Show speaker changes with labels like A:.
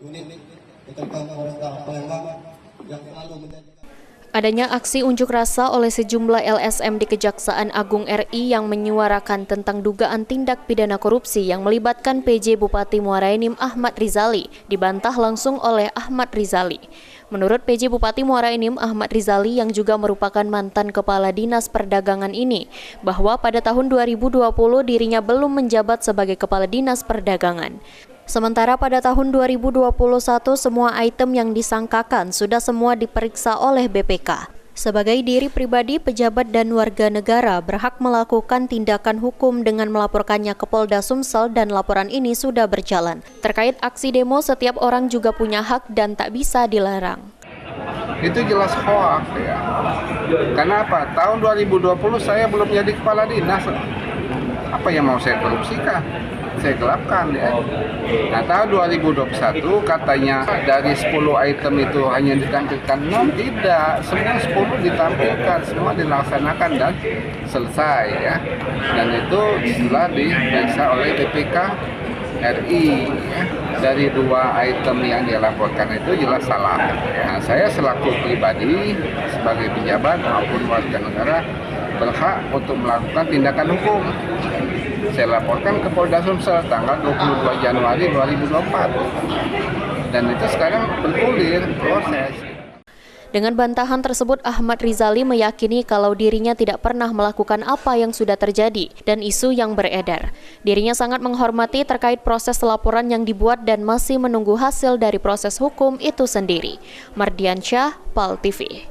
A: unit tentang pemerintah Palembang yang selalu menjadi.
B: Adanya aksi unjuk rasa oleh sejumlah LSM di Kejaksaan Agung RI yang menyuarakan tentang dugaan tindak pidana korupsi yang melibatkan PJ Bupati Muara Enim Ahmad Rizali dibantah langsung oleh Ahmad Rizali. Menurut PJ Bupati Muara Enim Ahmad Rizali yang juga merupakan mantan Kepala Dinas Perdagangan ini, bahwa pada tahun 2020 dirinya belum menjabat sebagai Kepala Dinas Perdagangan. Sementara pada tahun 2021 semua item yang disangkakan sudah semua diperiksa oleh BPK. Sebagai diri pribadi, pejabat dan warga negara berhak melakukan tindakan hukum dengan melaporkannya ke Polda Sumsel dan laporan ini sudah berjalan. Terkait aksi demo, setiap orang juga punya hak dan tak bisa dilarang.
C: Itu jelas hoax ya. Karena apa? Tahun 2020 saya belum jadi kepala dinas. Apa yang mau saya korupsikan? Saya gelapkan ya. Nah, tahun 2021 katanya dari 10 item itu hanya ditampilkan 6, tidak, semua 10 ditampilkan, semua dilaksanakan dan selesai ya. Dan itu setelah diperiksa oleh BPK RI ya. Dari 2 item yang dilaporkan itu jelas salah. Nah, saya selaku pribadi sebagai pejabat maupun warga negara berhak untuk melakukan tindakan hukum. Saya laporkan ke Polda Sumsel tanggal 22 Januari 2024 dan itu sekarang bergulir proses.
B: Dengan bantahan tersebut, Ahmad Rizali meyakini kalau dirinya tidak pernah melakukan apa yang sudah terjadi dan isu yang beredar. Dirinya sangat menghormati terkait proses laporan yang dibuat dan masih menunggu hasil dari proses hukum itu sendiri. Mardiansyah, PAL TV.